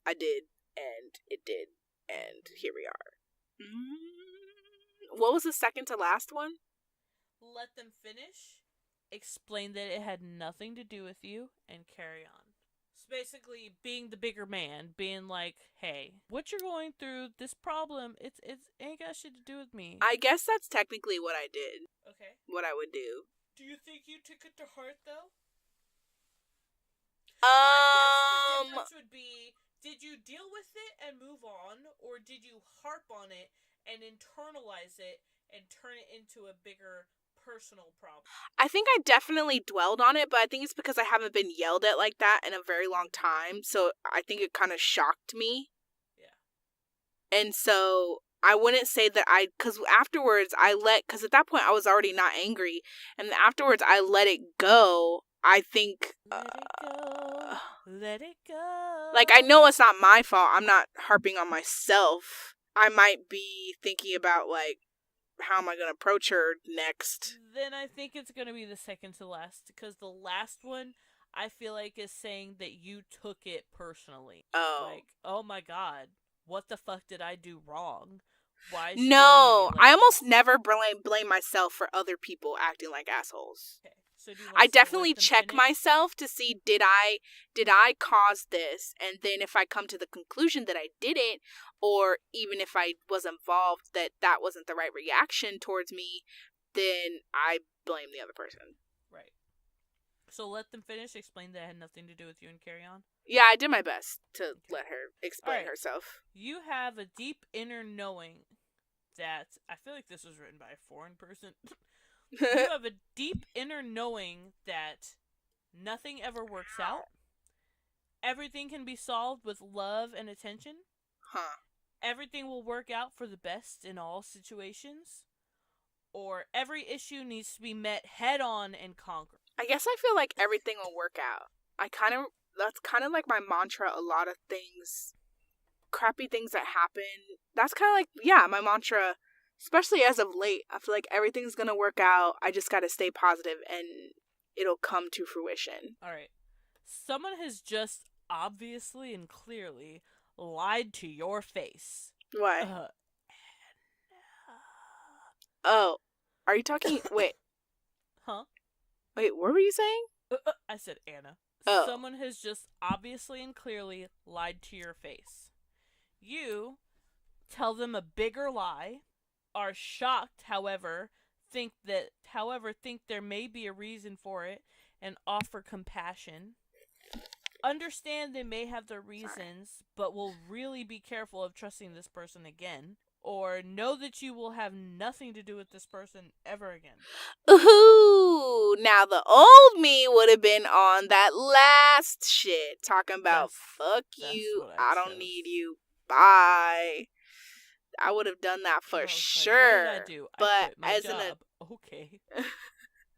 C: I did, and it did, and here we are. What was the second to last one?
B: Let them finish, explain that it had nothing to do with you, and carry on. So basically, being the bigger man, being like, hey, what you're going through, this problem, it's ain't got shit to do with me.
C: I guess that's technically what I did.
B: Okay.
C: What I would do.
B: Do you think you took it to heart, though?
C: I
B: guess the difference would be, did you deal with it and move on, or did you harp on it and internalize it and turn it into a bigger personal problem?
C: I think I definitely dwelled on it, but I think it's because I haven't been yelled at like that in a very long time, so I think it kind of shocked me. Yeah. And so I wouldn't say that because afterwards because at that point I was already not angry, and afterwards I let it go. I think
B: let it go.
C: Like, I know it's not my fault. I'm not harping on myself. I might be thinking about, like, how am I going to approach her next?
B: Then I think it's going to be the second to last, because the last one I feel like is saying that you took it personally.
C: Oh.
B: Like, oh my god, what the fuck did I do wrong? Why?
C: No, I almost never blame myself for other people acting like assholes.
B: Okay. So
C: I definitely check myself to see, did I cause this? And then if I come to the conclusion that I didn't, or even if I was involved that wasn't the right reaction towards me, then I blame the other person.
B: Right. So let them finish, explain that it had nothing to do with you, and carry on?
C: Yeah, I did my best to let her explain herself.
B: You have a deep inner knowing that, I feel like this was written by a foreign person. You have a deep inner knowing that nothing ever works out. Everything can be solved with love and attention.
C: Huh.
B: Everything will work out for the best in all situations. Or every issue needs to be met head on and conquered.
C: I guess I feel like everything will work out. That's kind of like my mantra. A lot of things, crappy things that happen. That's kind of like, yeah, my mantra. Especially as of late, I feel like everything's gonna work out. I just gotta stay positive and it'll come to fruition.
B: Alright. Someone has just obviously and clearly lied to your face.
C: What? Oh. Are you talking... Wait.
B: Huh?
C: Wait, what were you saying?
B: I said Anna.
C: Oh.
B: Someone has just obviously and clearly lied to your face. You tell them a bigger lie, are shocked, however, think there may be a reason for it, and offer compassion. Understand they may have their reasons, but will really be careful of trusting this person again. Or know that you will have nothing to do with this person ever again.
C: Ooh, now the old me would have been on that last shit, talking about fuck you, I don't need you, bye. I would have done that for sure.
B: Like, what did I do?
C: But
B: I quit my
C: as
B: job. Okay.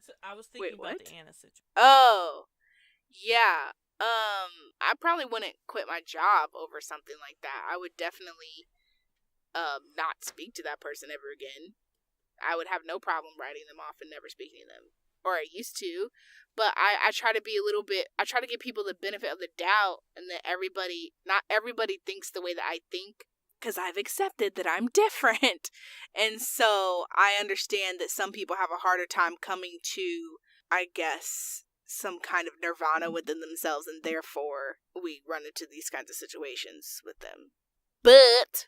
B: So I was thinking about the Anna situation.
C: Oh, yeah. I probably wouldn't quit my job over something like that. I would definitely not speak to that person ever again. I would have no problem writing them off and never speaking to them. Or I used to. But I try to be I try to give people the benefit of the doubt, and that not everybody thinks the way that I think, because I've accepted that I'm different. And so I understand that some people have a harder time coming to, I guess, some kind of nirvana within themselves, and therefore we run into these kinds of situations with them. But...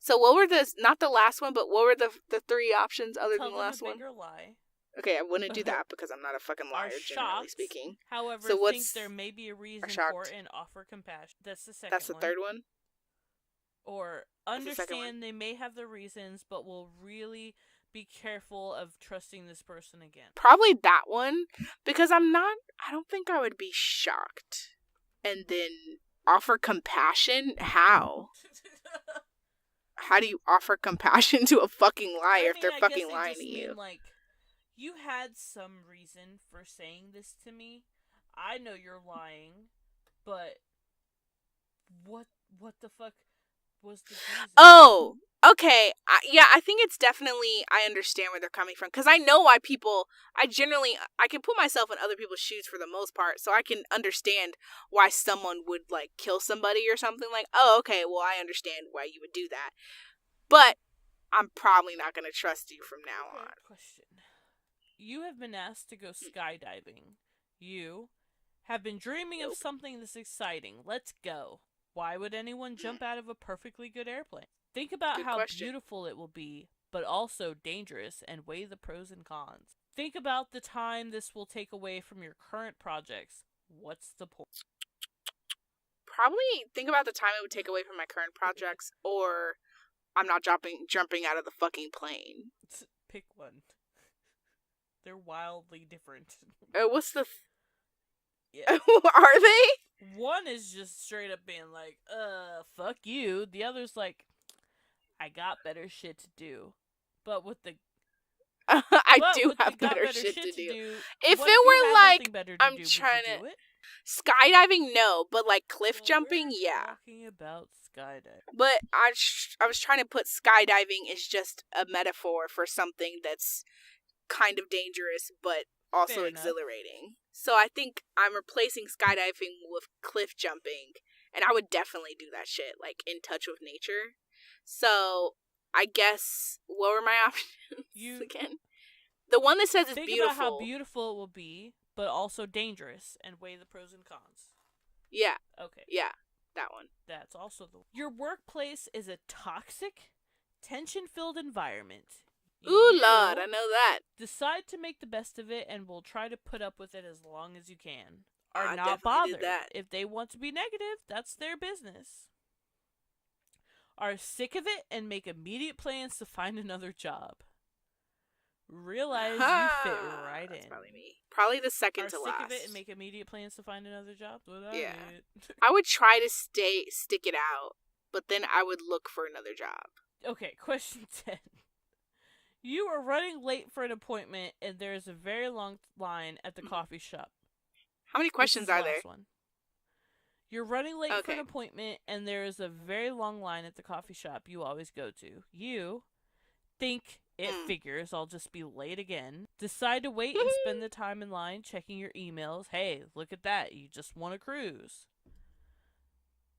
C: So what were not the last one, but what were the three options other than the last one?
B: Tell them a bigger lie.
C: Okay, I wouldn't do that because I'm not a fucking liar, generally speaking.
B: However, so think there may be a reason for it and offer compassion. That's the second one.
C: That's the third one?
B: Or understand they may have the reasons, but will really be careful of trusting this person again.
C: Probably that one, because I don't think I would be shocked and then Offer compassion? How? How do you offer compassion to a fucking liar if they're fucking lying to you?
B: Mean, like, you had some reason for saying this to me. I know you're lying, but what the fuck was the reason?
C: Oh, okay. I think it's definitely, I understand where they're coming from. Because I know why people, I can put myself in other people's shoes for the most part. So I can understand why someone would, like, kill somebody or something. Like, oh, okay, well, I understand why you would do that. But I'm probably not going to trust you from now on.
B: Question. You have been asked to go skydiving. You have been dreaming of something this exciting. Let's go. Why would anyone jump out of a perfectly good airplane? Think about how beautiful it will be, but also dangerous, and weigh the pros and cons. Think about the time this will take away from your current projects. What's the point?
C: Probably think about the time it would take away from my current projects, or I'm not jumping out of the fucking plane.
B: Pick one. They're wildly different.
C: What's the...
B: Yeah.
C: Are they?
B: One is just straight up being like, fuck you. The other's like, I got better shit to do. But with the...
C: I do have better shit to do. If it were like, I'm trying to... Skydiving, no. But like cliff jumping, yeah.
B: Talking about skydiving.
C: But I was trying to put skydiving as just a metaphor for something that's kind of dangerous, but also exhilarating. So I think I'm replacing skydiving with cliff jumping, and I would definitely do that shit, like, in touch with nature. So I guess, what were my options again? The one that says it's beautiful.
B: Think about how beautiful it will be, but also dangerous, and weigh the pros and cons.
C: Yeah.
B: Okay.
C: Yeah, that one.
B: That's also the one. Your workplace is a toxic, tension-filled environment.
C: Ooh, Lord, I know that.
B: Decide to make the best of it, and will try to put up with it as long as you can. Are not bothered. If they want to be negative, that's their business. Are sick of it and make immediate plans to find another job. Realize you fit right in.
C: Probably me. Probably the second to last.
B: Are sick of it and make immediate plans to find another job.
C: Yeah. I would try to stick it out, but then I would look for another job. Okay,
B: question 10. You are running late for an appointment, and there is a very long line at the coffee shop.
C: How many questions are there?
B: One. You're running late for an appointment, and there is a very long line at the coffee shop you always go to. You think it figures, I'll just be late again. Decide to wait and spend the time in line checking your emails. Hey, look at that. You just won a cruise.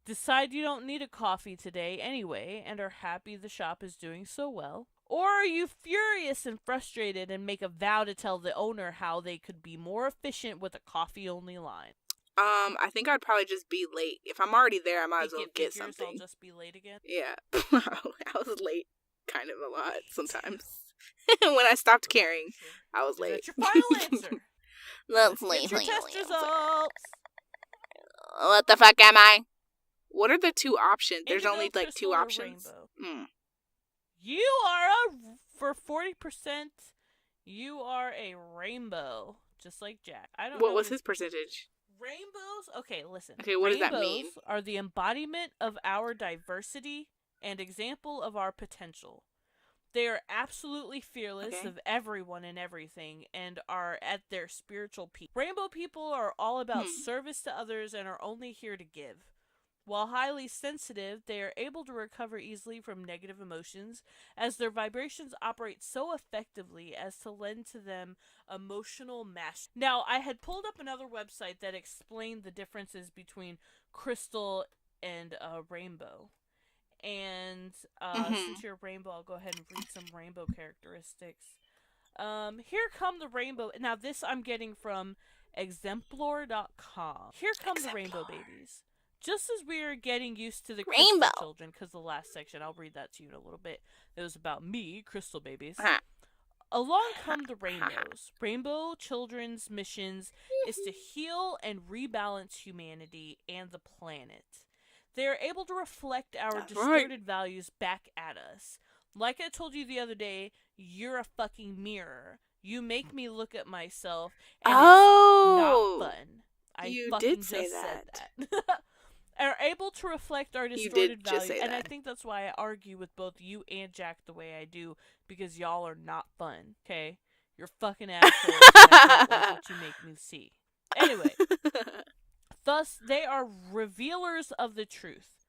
B: Decide you don't need a coffee today anyway, and are happy the shop is doing so well. Or are you furious and frustrated and make a vow to tell the owner how they could be more efficient with a coffee-only line?
C: I think I'd probably just be late. If I'm already there, I might as well get something.
B: I'll just be late again?
C: Yeah. I was late kind of a lot sometimes. When I stopped caring, I was late.
B: That's your final answer.
C: Let's
B: get your test results.
C: What the fuck am I? What are the two options? There's
B: Indigo,
C: only like
B: Crystal,
C: two options.
B: You are for 40%. You are a rainbow, just like Jack. I don't know.
C: What was his percentage?
B: Rainbows? Okay, listen.
C: Okay, what does that mean?
B: Rainbows are the embodiment of our diversity and example of our potential. They are absolutely fearless of everyone and everything, and are at their spiritual peak. Rainbow people are all about service to others and are only here to give. While highly sensitive, they are able to recover easily from negative emotions, as their vibrations operate so effectively as to lend to them emotional mastery. Now, I had pulled up another website that explained the differences between crystal and rainbow. And since you're a rainbow, I'll go ahead and read some rainbow characteristics. Here come the rainbow. Now, this I'm getting from Exemplar.com. Here come the rainbow babies. Just as we are getting used to the crystal children, because the last section, I'll read that to you in a little bit, it was about me, crystal babies. Along come the rainbows. Rainbow children's missions is to heal and rebalance humanity and the planet. They are able to reflect our distorted values back at us. Like I told you the other day, you're a fucking mirror. You make me look at myself, and it's not fun. I
C: you
B: fucking
C: did say
B: just
C: that.
B: said that. are able to reflect our
C: You
B: distorted
C: did just
B: value.
C: say
B: And I
C: that.
B: think that's why I argue with both you and Jack the way I do, because y'all are not fun, okay? You're fucking assholes, and I don't like what you make me see. Anyway, thus, they are revealers of the truth.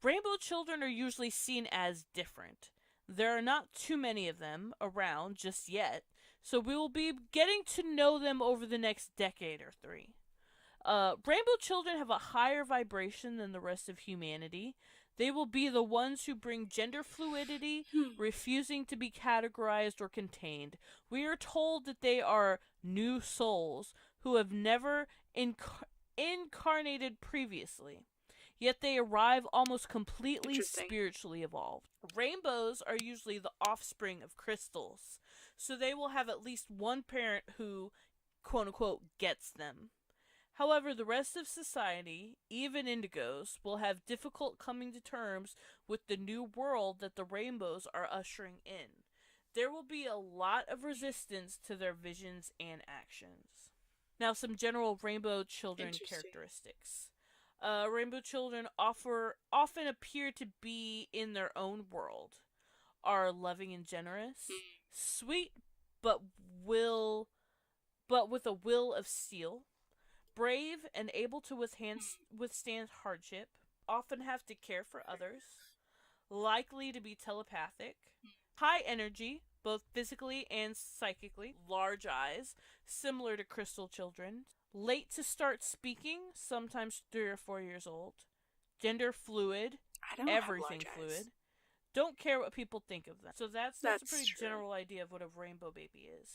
B: Rainbow children are usually seen as different. There are not too many of them around just yet, so we will be getting to know them over the next decade or three. Rainbow children have a higher vibration than the rest of humanity. They will be the ones who bring gender fluidity, refusing to be categorized or contained. We are told that they are new souls who have never incarnated previously. Yet they arrive almost completely spiritually evolved. Rainbows are usually the offspring of crystals, so they will have at least one parent who, quote unquote, gets them. However, the rest of society, even indigos, will have difficult coming to terms with the new world that the rainbows are ushering in. There will be a lot of resistance to their visions and actions. Now, some general rainbow children characteristics. Rainbow children often appear to be in their own world, are loving and generous, sweet but with a will of steel, brave and able to withstand hardship, often have to care for others, likely to be telepathic, high energy, both physically and psychically, large eyes, similar to crystal children, late to start speaking, sometimes 3 or 4 years old, gender fluid, everything fluid, don't care what people think of them. So that's a pretty general idea of what a rainbow baby is.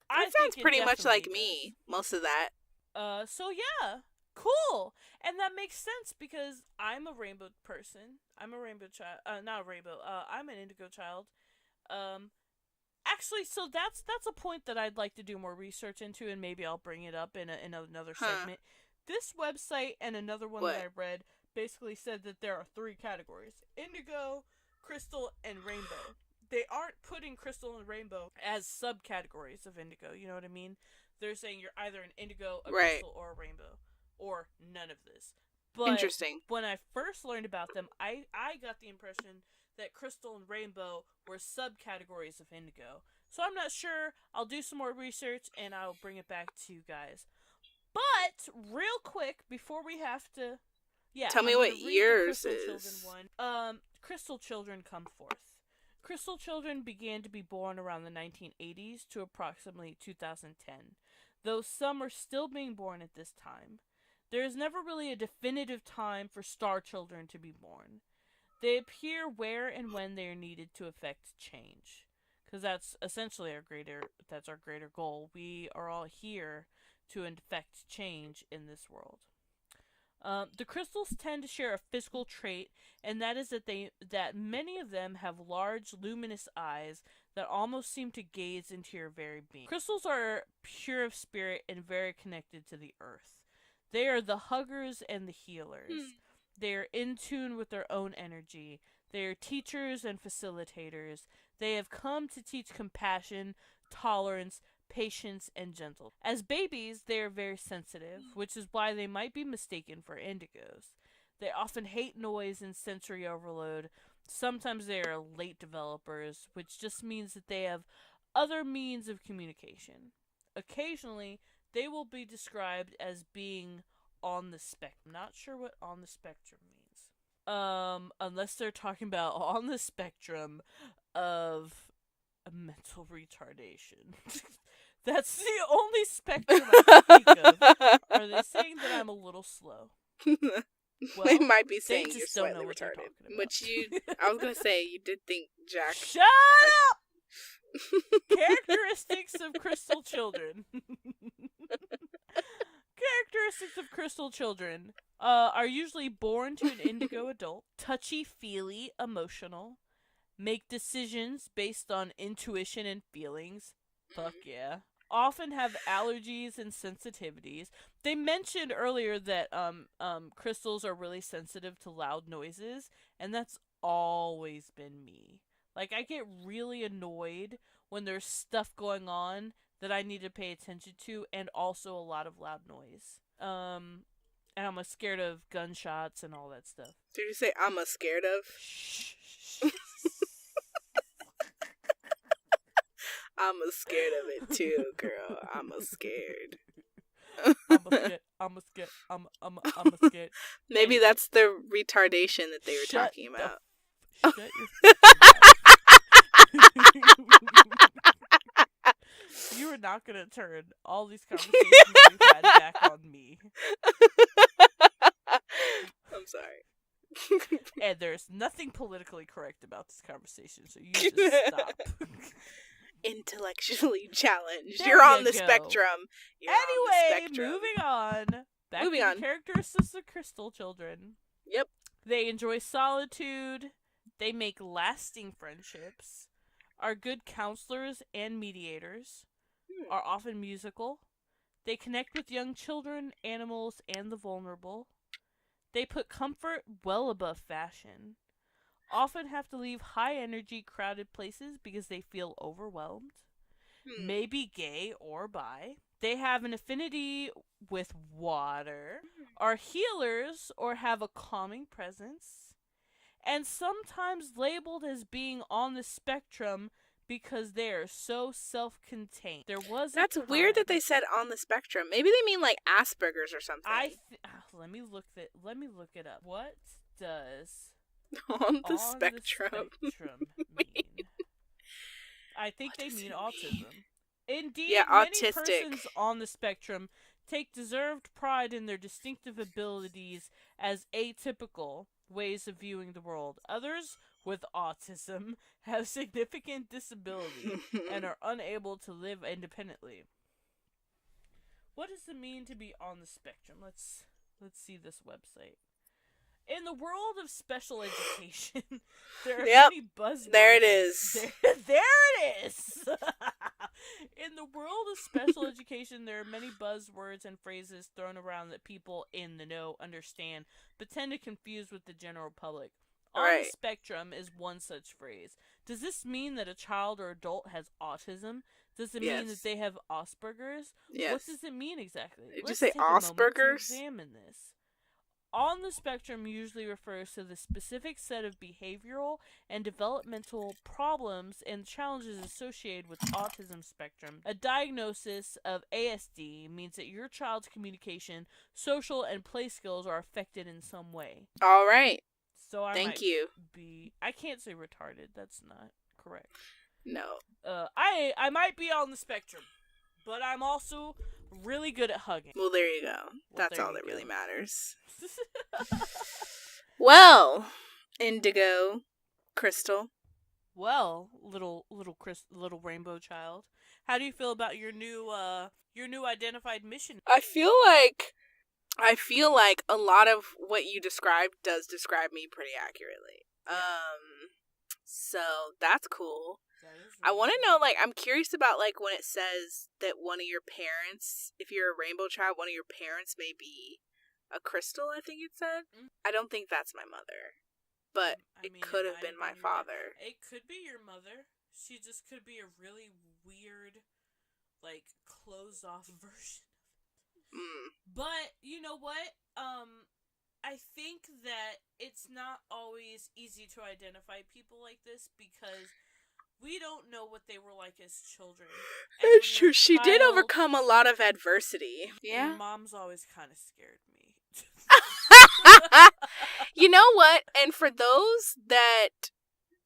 C: That sounds pretty much like me, most of that.
B: So yeah, cool. And that makes sense because I'm a rainbow person. I'm a rainbow child. Not a rainbow. I'm an indigo child. Actually, so that's a point that I'd like to do more research into, and maybe I'll bring it up in another segment. This website and another one that I read basically said that there are 3 categories: indigo, crystal, and rainbow. They aren't putting crystal and rainbow as subcategories of indigo. You know what I mean? They're saying you're either an indigo, a crystal, or a rainbow, or none of this. But
C: interesting.
B: When I first learned about them, I got the impression that crystal and rainbow were subcategories of indigo. So I'm not sure. I'll do some more research and I'll bring it back to you guys. But real quick, before we have to,
C: tell me what yours is.
B: Crystal children come forth. Crystal children began to be born around the 1980s to approximately 2010, though some are still being born at this time. There is never really a definitive time for star children to be born. They appear where and when they are needed to effect change, because that's essentially our greater goal. We are all here to effect change in this world. The crystals tend to share a physical trait, and that is that many of them have large, luminous eyes that almost seem to gaze into your very being. Crystals are pure of spirit and very connected to the earth. They are the huggers and the healers. They are in tune with their own energy. They are teachers and facilitators. They have come to teach compassion, tolerance, patience, and gentleness. As babies, they are very sensitive, which is why they might be mistaken for indigos. They often hate noise and sensory overload. Sometimes they are late developers, which just means that they have other means of communication. Occasionally, they will be described as being on the spectrum. I'm not sure what on the spectrum means. Unless they're talking about on the spectrum of a mental retardation. That's the only spectrum I can think of. Are they saying that I'm a little slow? Well,
C: they might be saying
B: you're
C: slightly retarded. Which I was gonna say, you did think Jack.
B: Shut up! Characteristics of crystal children. Characteristics of crystal children are usually born to an indigo adult, touchy-feely, emotional, make decisions based on intuition and feelings. Fuck yeah. Often have allergies and sensitivities. They mentioned earlier that crystals are really sensitive to loud noises, and that's always been me. Like, I get really annoyed when there's stuff going on that I need to pay attention to, and also a lot of loud noise. And I'm scared of gunshots and all that stuff.
C: Did you say I'm a scared of?
B: Shh.
C: I'm a scared of it too, girl. I'm a scared.
B: I'm a scared.
C: Maybe that's the retardation that they were
B: Shut
C: talking about.
B: Shut your You are not gonna turn all these conversations we've had back on me.
C: I'm sorry.
B: And there's nothing politically correct about this conversation, so you just stop.
C: Intellectually challenged.
B: There
C: You're on
B: you
C: the
B: go.
C: spectrum. You're on the
B: Anyway,
C: spectrum.
B: moving on. Back
C: Moving
B: to
C: on.
B: the characteristics of crystal children.
C: Yep.
B: They enjoy solitude. They make lasting friendships. Are good counselors and mediators. Are often musical. They connect with young children, animals, and the vulnerable. They put comfort well above fashion. Often have to leave high-energy, crowded places because they feel overwhelmed. May be gay or bi. They have an affinity with water. Are healers or have a calming presence. And sometimes labeled as being on the spectrum because they are so self-contained.
C: That's weird that they said on the spectrum. Maybe they mean like Asperger's or something.
B: Let me look it up. What does
C: on the spectrum
B: mean? I think they mean autism. Indeed,
C: yeah,
B: many
C: autistic.
B: persons on the spectrum take deserved pride in their distinctive abilities as atypical ways of viewing the world. Others with autism have significant disability and are unable to live independently. What does it mean to be on the spectrum? Let's see this website. In the world of special education, there are many buzzwords.
C: There it is.
B: There it is! In the world of special education, there are many buzzwords and phrases thrown around that people in the know understand, but tend to confuse with the general public. On the spectrum is one such phrase. Does this mean that a child or adult has autism? Does it mean that they have Asperger's?
C: Yes.
B: What does it mean exactly?
C: Did
B: Let's
C: you say
B: take a moment to
C: Asperger's?
B: examine this. On the spectrum usually refers to the specific set of behavioral and developmental problems and challenges associated with autism spectrum. A diagnosis of ASD means that your child's communication, social, and play skills are affected in some way.
C: All right.
B: So I
C: I
B: can't say retarded. That's not correct.
C: No.
B: I might be on the spectrum, but I'm also really good at hugging.
C: Well, there you go. That's all that really
B: go.
C: matters. Well, Indigo Crystal.
B: Well, little rainbow child, how do you feel about your new identified mission?
C: I feel like a lot of what you described does describe me pretty accurately.
B: Yeah.
C: So that's cool.
B: Really
C: I want to know, like, I'm curious about, like, when it says that one of your parents, if you're a rainbow child, one of your parents may be a crystal, I think it said. I don't think that's my mother, but it could have been my father.
B: It could be your mother. She just could be a really weird, like, closed-off version. But, you know what? I think that it's not always easy to identify people like this because we don't know what they were like as children.
C: It's true. She did overcome a lot of adversity. Yeah.
B: Mom's always kind of scared me.
C: You know what? And for those that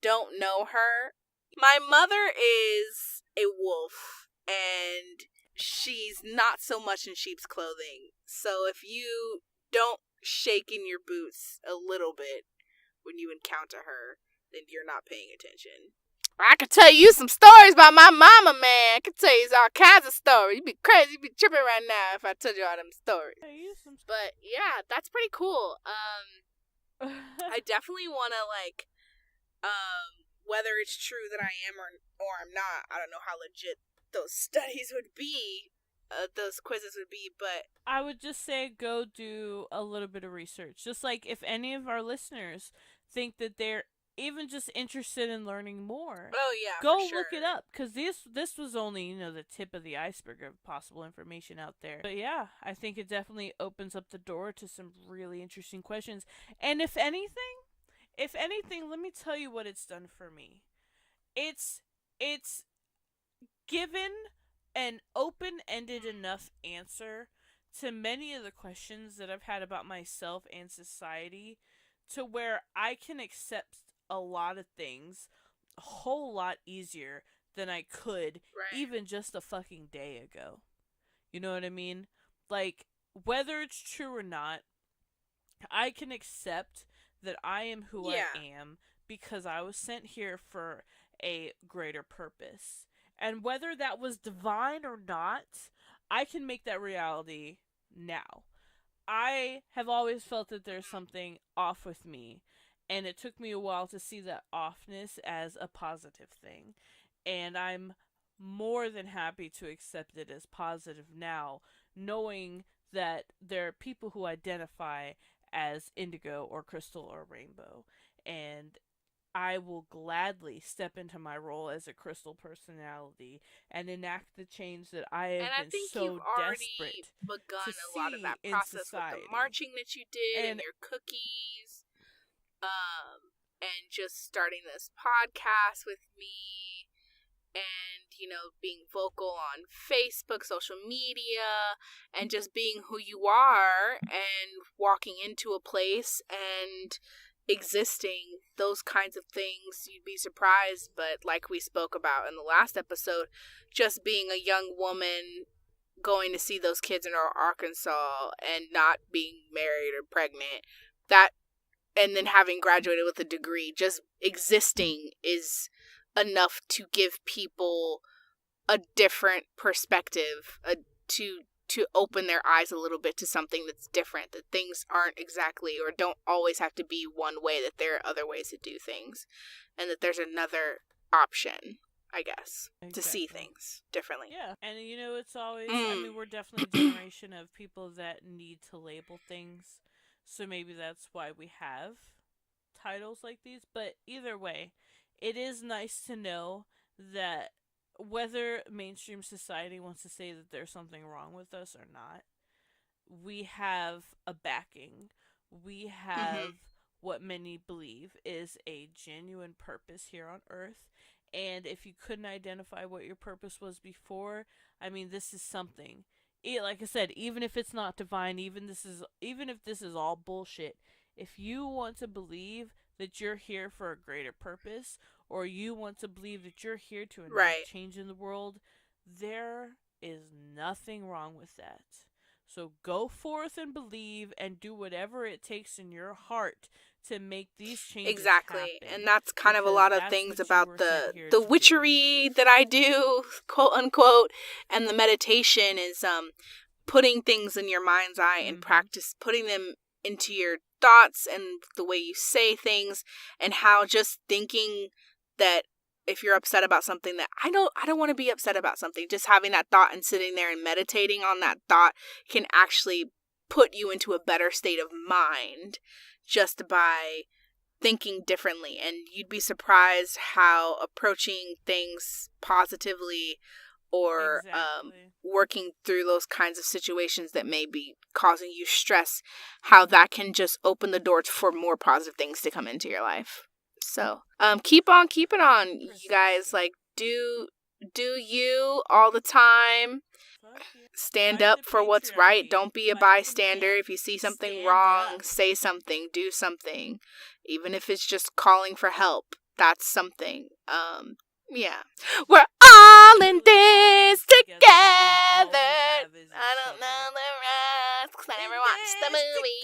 C: don't know her, my mother is a wolf, and she's not so much in sheep's clothing. So if you don't shake in your boots a little bit when you encounter her, then you're not paying attention. I could tell you some stories about my mama, man. I could tell you all kinds of stories. You'd be crazy. You'd be tripping right now if I told you all them stories. But yeah, that's pretty cool. I definitely want to, like, whether it's true that I am or I'm not, I don't know how legit those studies would be, those quizzes would be, but
B: I would just say go do a little bit of research. Just like if any of our listeners think that they're even just interested in learning more,
C: Oh yeah,
B: go
C: for sure.
B: look it up, because this was only, the tip of the iceberg of possible information out there. But yeah, I think it definitely opens up the door to some really interesting questions. And if anything, let me tell you what it's done for me. It's given an open-ended enough answer to many of the questions that I've had about myself and society, to where I can accept a lot of things a whole lot easier than I could even just a fucking day ago. You know what I mean? Like, whether it's true or not, I can accept that I am who I am because I was sent here for a greater purpose. And whether that was divine or not, I can make that reality now. I have always felt that there's something off with me, and it took me a while to see that offness as a positive thing. And I'm more than happy to accept it as positive now, knowing that there are people who identify as indigo or crystal or rainbow. And I will gladly step into my role as a crystal personality and enact the change that I have been so desperate
C: begun
B: to
C: a lot of
B: see
C: that
B: in
C: process
B: society.
C: with the marching that you did and your cookies, and just starting this podcast with me, and being vocal on Facebook, social media, and just being who you are and walking into a place and existing, those kinds of things. You'd be surprised, but like we spoke about in the last episode, just being a young woman going to see those kids in Arkansas and not being married or pregnant, that, and then having graduated with a degree, just existing is enough to give people a different perspective, to open their eyes a little bit to something that's different, that things aren't exactly or don't always have to be one way, that there are other ways to do things, and that there's another option, I guess, to see things differently.
B: Yeah, and it's always, I mean, we're definitely a generation of people that need to label things, so maybe that's why we have titles like these, but either way, it is nice to know that whether mainstream society wants to say that there's something wrong with us or not, we have a backing. We have what many believe is a genuine purpose here on Earth. And if you couldn't identify what your purpose was before, I mean, this is something. Like I said, even if it's not divine, even if this is all bullshit, if you want to believe that you're here for a greater purpose, or you want to believe that you're here to enact change in the world, there is nothing wrong with that. So go forth and believe and do whatever it takes in your heart to make these changes happen.
C: And that's kind of a lot of things about the witchery that I do, quote unquote, and the meditation is putting things in your mind's eye and practice putting them into your thoughts and the way you say things, and how just thinking that if you're upset about something, that I don't want to be upset about something, just having that thought and sitting there and meditating on that thought can actually put you into a better state of mind just by thinking differently. And you'd be surprised how approaching things positively, or working through those kinds of situations that may be causing you stress, how that can just open the door for more positive things to come into your life. So keep on keeping on, you guys. Like, do you all the time. Stand up for what's right. Don't be a bystander. If you see something wrong, say something, do something. Even if it's just calling for help, that's something. Yeah. We're all in this together. I don't know the rest, 'cause I never watched the movie.